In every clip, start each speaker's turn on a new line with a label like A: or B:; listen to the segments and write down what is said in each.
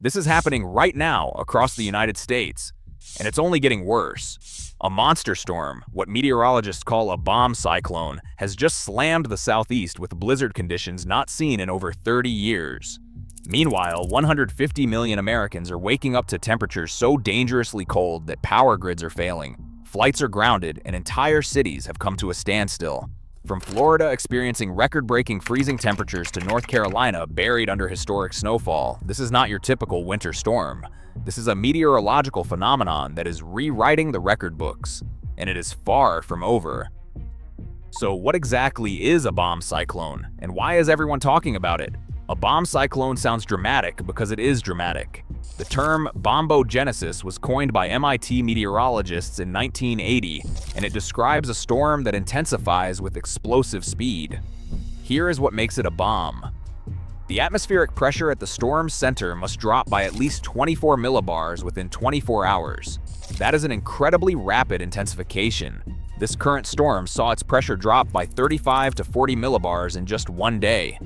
A: This is happening right now across the United States, and it's only getting worse. A monster storm, what meteorologists call a bomb cyclone, has just slammed the southeast with blizzard conditions not seen in over 30 years. Meanwhile, 150 million Americans are waking up to temperatures so dangerously cold that power grids are failing, flights are grounded, and entire cities have come to a standstill. From Florida experiencing record-breaking freezing temperatures to North Carolina buried under historic snowfall, this is not your typical winter storm. This is a meteorological phenomenon that is rewriting the record books, and it is far from over. So what exactly is a bomb cyclone, and why is everyone talking about it? A bomb cyclone sounds dramatic because it is dramatic. The term bombogenesis was coined by MIT meteorologists in 1980, and it describes a storm that intensifies with explosive speed. Here is what makes it a bomb. The atmospheric pressure at the storm's center must drop by at least 24 millibars within 24 hours. That is an incredibly rapid intensification. This current storm saw its pressure drop by 35 to 40 millibars in just one day.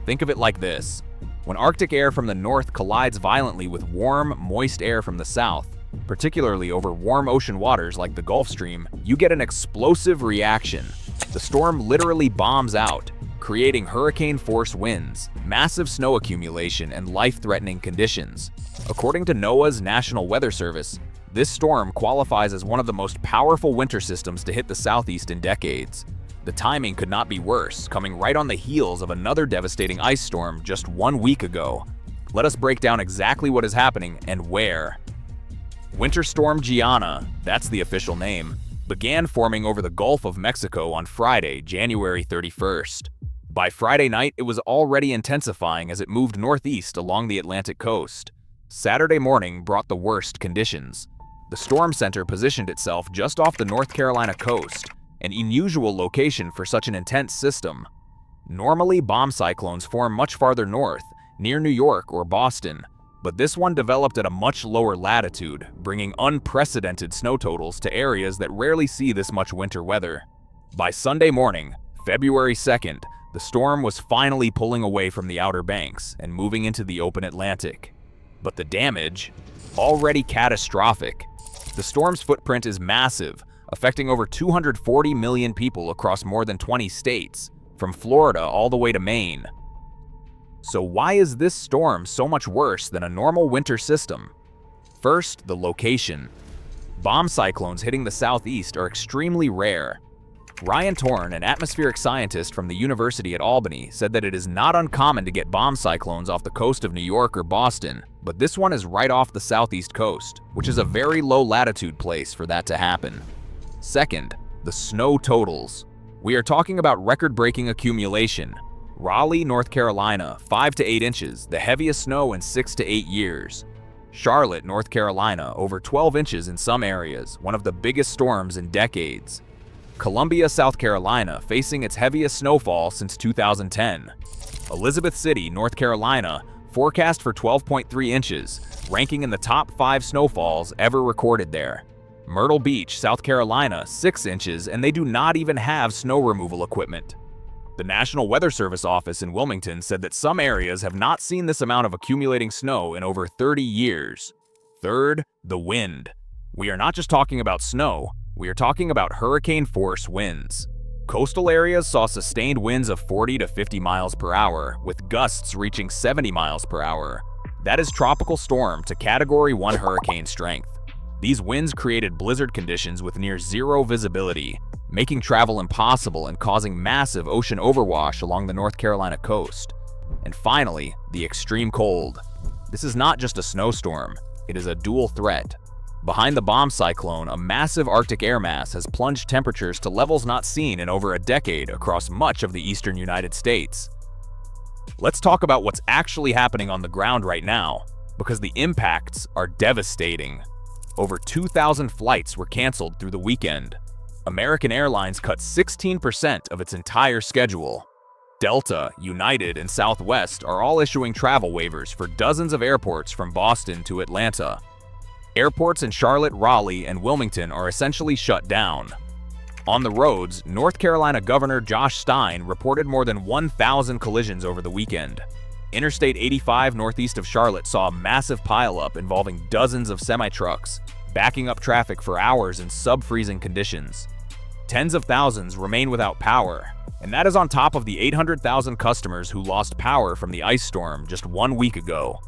A: Think of it like this. When Arctic air from the north collides violently with warm, moist air from the south, particularly over warm ocean waters like the Gulf Stream, you get an explosive reaction. The storm literally bombs out, creating hurricane-force winds, massive snow accumulation, and life-threatening conditions. According to NOAA's National Weather Service, this storm qualifies as one of the most powerful winter systems to hit the southeast in decades. The timing could not be worse, coming right on the heels of another devastating ice storm just 1 week ago. Let us break down exactly what is happening and where. Winter Storm Gianna, that's the official name, began forming over the Gulf of Mexico on Friday, January 31st. By Friday night, it was already intensifying as it moved northeast along the Atlantic coast. Saturday morning brought the worst conditions. The storm center positioned itself just off the North Carolina coast, an unusual location for such an intense system. Normally, bomb cyclones form much farther north, near New York or Boston, but this one developed at a much lower latitude, bringing unprecedented snow totals to areas that rarely see this much winter weather. By Sunday morning, February 2nd, the storm was finally pulling away from the Outer Banks and moving into the open Atlantic. But the damage? Already catastrophic. The storm's footprint is massive, affecting over 240 million people across more than 20 states, from Florida all the way to Maine. So why is this storm so much worse than a normal winter system? First, the location. Bomb cyclones hitting the southeast are extremely rare. Ryan Torn, an atmospheric scientist from the University at Albany, said that it is not uncommon to get bomb cyclones off the coast of New York or Boston, but this one is right off the southeast coast, which is a very low latitude place for that to happen. Second, the snow totals. We are talking about record-breaking accumulation. Raleigh, North Carolina, 5 to 8 inches, the heaviest snow in 6 to 8 years. Charlotte, North Carolina, over 12 inches in some areas, one of the biggest storms in decades. Columbia, South Carolina, facing its heaviest snowfall since 2010. Elizabeth City, North Carolina, forecast for 12.3 inches, ranking in the top 5 snowfalls ever recorded there. Myrtle Beach, South Carolina, 6 inches, and they do not even have snow removal equipment. The National Weather Service office in Wilmington said that some areas have not seen this amount of accumulating snow in over 30 years. Third, the wind. We are not just talking about snow, we are talking about hurricane-force winds. Coastal areas saw sustained winds of 40 to 50 miles per hour, with gusts reaching 70 miles per hour. That is tropical storm to Category 1 hurricane strength. These winds created blizzard conditions with near zero visibility, making travel impossible and causing massive ocean overwash along the North Carolina coast. And finally, the extreme cold. This is not just a snowstorm, it is a dual threat. Behind the bomb cyclone, a massive Arctic air mass has plunged temperatures to levels not seen in over a decade across much of the eastern United States. Let's talk about what's actually happening on the ground right now, because the impacts are devastating. Over 2,000 flights were canceled through the weekend. American Airlines cut 16% of its entire schedule. Delta, United, and Southwest are all issuing travel waivers for dozens of airports from Boston to Atlanta. Airports in Charlotte, Raleigh, and Wilmington are essentially shut down. On the roads, North Carolina Governor Josh Stein reported more than 1,000 collisions over the weekend. Interstate 85 northeast of Charlotte saw a massive pileup involving dozens of semi-trucks, backing up traffic for hours in sub-freezing conditions. Tens of thousands remain without power, and that is on top of the 800,000 customers who lost power from the ice storm just 1 week ago.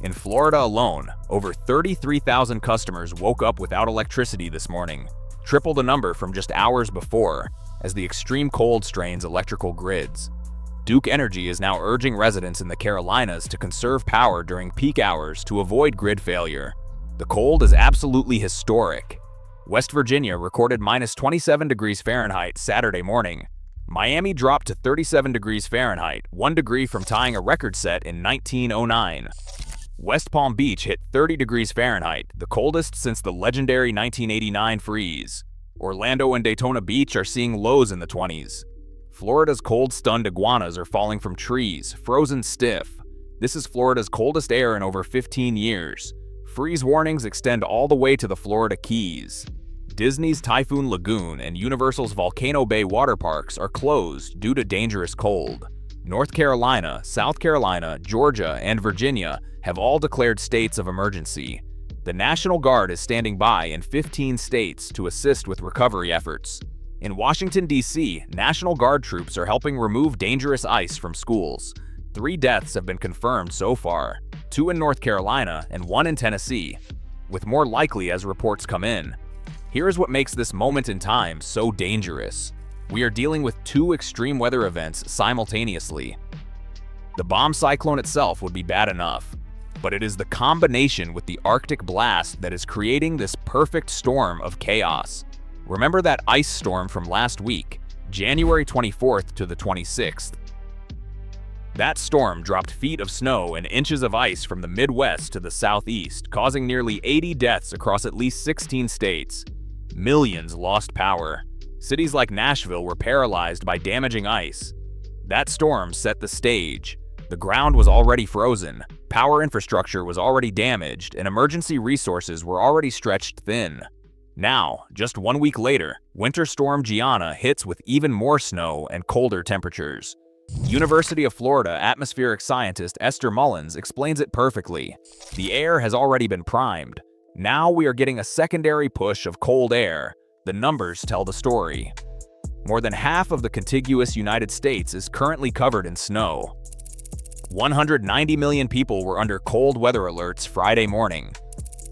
A: In Florida alone, over 33,000 customers woke up without electricity this morning, triple the number from just hours before, as the extreme cold strains electrical grids. Duke Energy is now urging residents in the Carolinas to conserve power during peak hours to avoid grid failure. The cold is absolutely historic. West Virginia recorded -27 degrees Fahrenheit Saturday morning. Miami dropped to 37 degrees Fahrenheit, 1 degree from tying a record set in 1909. West Palm Beach hit 30 degrees Fahrenheit, the coldest since the legendary 1989 freeze. Orlando and Daytona Beach are seeing lows in the 20s. Florida's cold-stunned iguanas are falling from trees, frozen stiff. This is Florida's coldest air in over 15 years. Freeze warnings extend all the way to the Florida Keys. Disney's Typhoon Lagoon and Universal's Volcano Bay water parks are closed due to dangerous cold. North Carolina, South Carolina, Georgia, and Virginia have all declared states of emergency. The National Guard is standing by in 15 states to assist with recovery efforts. In Washington, D.C., National Guard troops are helping remove dangerous ice from schools. 3 deaths have been confirmed so far, 2 in North Carolina and 1 in Tennessee, with more likely as reports come in. Here's what makes this moment in time so dangerous. We are dealing with 2 extreme weather events simultaneously. The bomb cyclone itself would be bad enough, but it is the combination with the Arctic blast that is creating this perfect storm of chaos. Remember that ice storm from last week, January 24th to the 26th. That storm dropped feet of snow and inches of ice from the Midwest to the Southeast, causing nearly 80 deaths across at least 16 states. Millions lost power. Cities like Nashville were paralyzed by damaging ice. That storm set the stage. The ground was already frozen, power infrastructure was already damaged, and emergency resources were already stretched thin. Now, just 1 week later, Winter Storm Gianna hits with even more snow and colder temperatures. University of Florida atmospheric scientist Esther Mullins explains it perfectly. The air has already been primed. Now we are getting a secondary push of cold air. The numbers tell the story. More than half of the contiguous United States is currently covered in snow. 190 million people were under cold weather alerts Friday morning.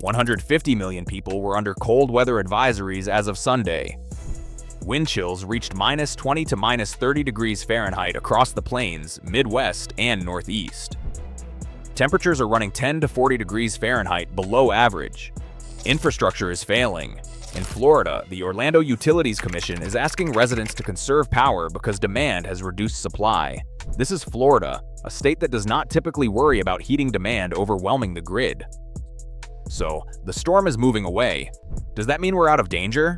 A: 150 million people were under cold weather advisories as of Sunday. Wind chills reached -20 to -30 degrees Fahrenheit across the plains, Midwest, and Northeast. Temperatures are running 10 to 40 degrees Fahrenheit below average. Infrastructure is failing. In Florida, the Orlando Utilities Commission is asking residents to conserve power because demand has reduced supply. This is Florida, a state that does not typically worry about heating demand overwhelming the grid. So, the storm is moving away. Does that mean we're out of danger?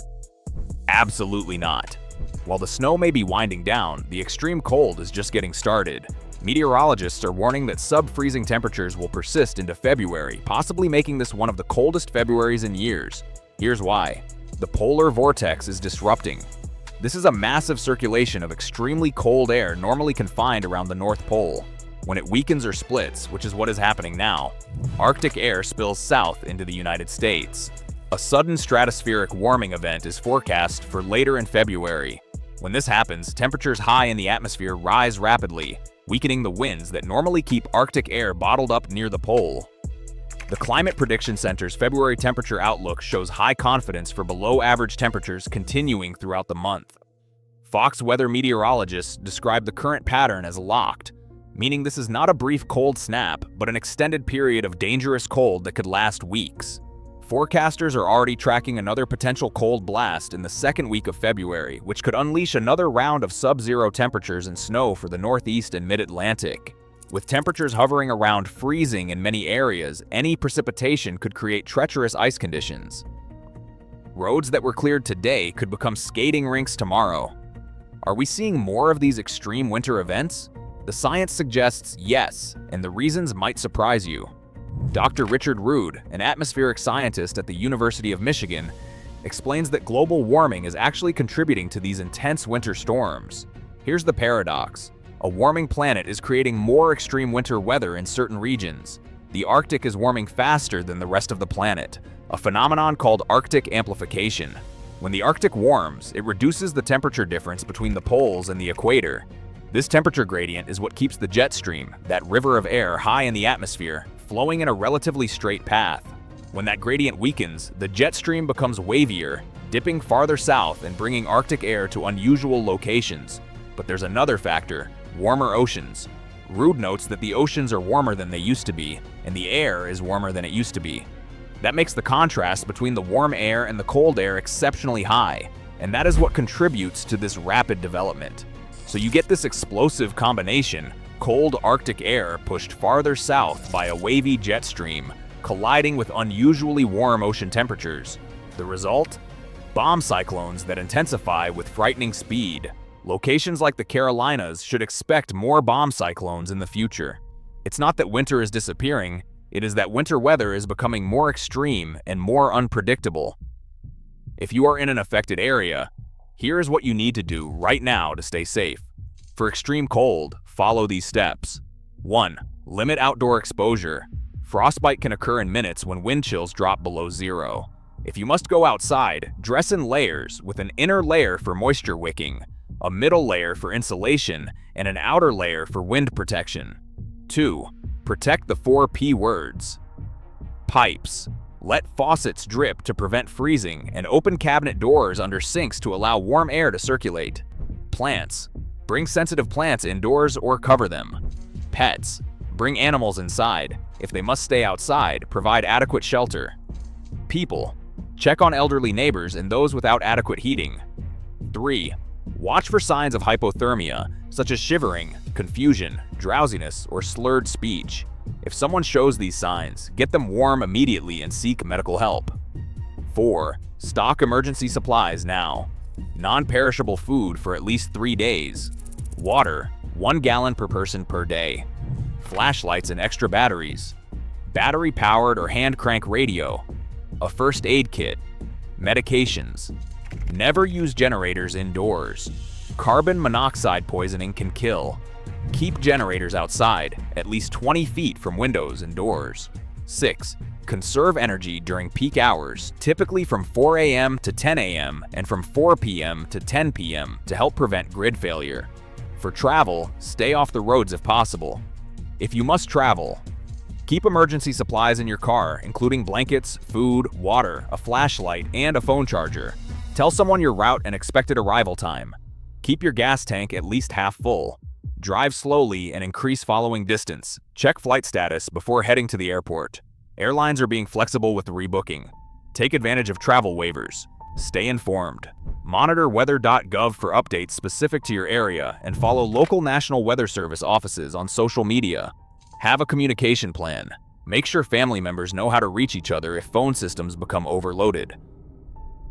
A: Absolutely not. While the snow may be winding down, the extreme cold is just getting started. Meteorologists are warning that sub-freezing temperatures will persist into February, possibly making this one of the coldest Februaries in years. Here's why. The polar vortex is disrupting. This is a massive circulation of extremely cold air normally confined around the North Pole. When it weakens or splits, which is what is happening now, Arctic air spills south into the United States. A sudden stratospheric warming event is forecast for later in February. When this happens, temperatures high in the atmosphere rise rapidly, weakening the winds that normally keep Arctic air bottled up near the pole. The Climate Prediction Center's February temperature outlook shows high confidence for below-average temperatures continuing throughout the month. Fox weather meteorologists describe the current pattern as locked, meaning this is not a brief cold snap, but an extended period of dangerous cold that could last weeks. Forecasters are already tracking another potential cold blast in the second week of February, which could unleash another round of sub-zero temperatures and snow for the Northeast and Mid-Atlantic. With temperatures hovering around freezing in many areas, any precipitation could create treacherous ice conditions. Roads that were cleared today could become skating rinks tomorrow. Are we seeing more of these extreme winter events? The science suggests yes, and the reasons might surprise you. Dr. Richard Rood, an atmospheric scientist at the University of Michigan, explains that global warming is actually contributing to these intense winter storms. Here's the paradox. A warming planet is creating more extreme winter weather in certain regions. The Arctic is warming faster than the rest of the planet, a phenomenon called Arctic amplification. When the Arctic warms, it reduces the temperature difference between the poles and the equator. This temperature gradient is what keeps the jet stream, that river of air high in the atmosphere, flowing in a relatively straight path. When that gradient weakens, the jet stream becomes wavier, dipping farther south and bringing Arctic air to unusual locations. But there's another factor: warmer oceans. Rude notes that the oceans are warmer than they used to be, and the air is warmer than it used to be. That makes the contrast between the warm air and the cold air exceptionally high, and that is what contributes to this rapid development. So you get this explosive combination: cold Arctic air pushed farther south by a wavy jet stream, colliding with unusually warm ocean temperatures. The result? Bomb cyclones that intensify with frightening speed. Locations like the Carolinas should expect more bomb cyclones in the future. It's not that winter is disappearing, it is that winter weather is becoming more extreme and more unpredictable. If you are in an affected area, here is what you need to do right now to stay safe. For extreme cold, follow these steps. 1. Limit outdoor exposure. Frostbite can occur in minutes when wind chills drop below zero. If you must go outside, dress in layers, with an inner layer for moisture wicking, a middle layer for insulation, and an outer layer for wind protection. 2. Protect the 4 P words. Pipes. Let faucets drip to prevent freezing, and open cabinet doors under sinks to allow warm air to circulate. Plants. Bring sensitive plants indoors or cover them. Pets. Bring animals inside. If they must stay outside, provide adequate shelter. People. Check on elderly neighbors and those without adequate heating. 3. Watch for signs of hypothermia, such as shivering, confusion, drowsiness, or slurred speech. If someone shows these signs, get them warm immediately and seek medical help. 4. Stock emergency supplies now. Non-perishable food for at least 3 days. Water, 1 gallon per person per day. Flashlights and extra batteries. Battery-powered or hand-crank radio. A first aid kit. Medications. Never use generators indoors. Carbon monoxide poisoning can kill. Keep generators outside, at least 20 feet from windows and doors. 6. Conserve energy during peak hours, typically from 4 a.m. to 10 a.m. and from 4 p.m. to 10 p.m. to help prevent grid failure. For travel, stay off the roads if possible. If you must travel, keep emergency supplies in your car, including blankets, food, water, a flashlight, and a phone charger. Tell someone your route and expected arrival time. Keep your gas tank at least half full. Drive slowly and increase following distance. Check flight status before heading to the airport. Airlines are being flexible with rebooking. Take advantage of travel waivers. Stay informed. Monitor weather.gov for updates specific to your area and follow local National Weather Service offices on social media. Have a communication plan. Make sure family members know how to reach each other if phone systems become overloaded.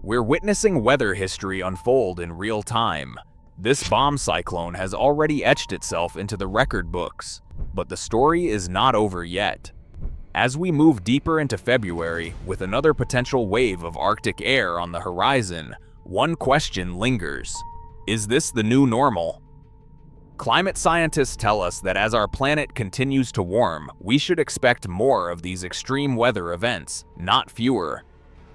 A: We're witnessing weather history unfold in real time. This bomb cyclone has already etched itself into the record books, but the story is not over yet. As we move deeper into February, with another potential wave of Arctic air on the horizon, one question lingers: is this the new normal? Climate scientists tell us that as our planet continues to warm, we should expect more of these extreme weather events, not fewer.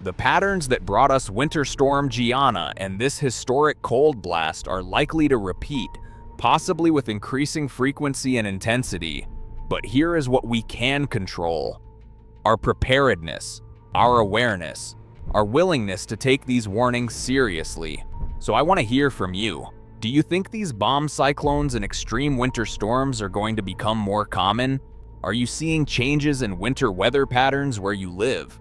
A: The patterns that brought us Winter Storm Gianna and this historic cold blast are likely to repeat, possibly with increasing frequency and intensity. But here is what we can control: our preparedness, our awareness, our willingness to take these warnings seriously. So I want to hear from you. Do you think these bomb cyclones and extreme winter storms are going to become more common? Are you seeing changes in winter weather patterns where you live?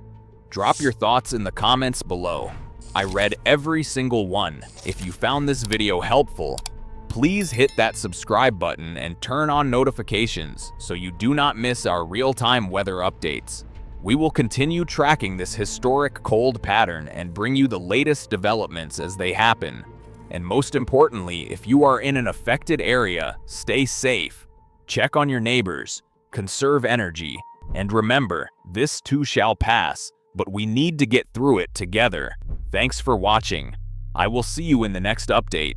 A: Drop your thoughts in the comments below. I read every single one. If you found this video helpful, please hit that subscribe button and turn on notifications so you do not miss our real-time weather updates. We will continue tracking this historic cold pattern and bring you the latest developments as they happen. And most importantly, if you are in an affected area, stay safe, check on your neighbors, conserve energy, and remember, this too shall pass, but we need to get through it together. Thanks for watching. I will see you in the next update.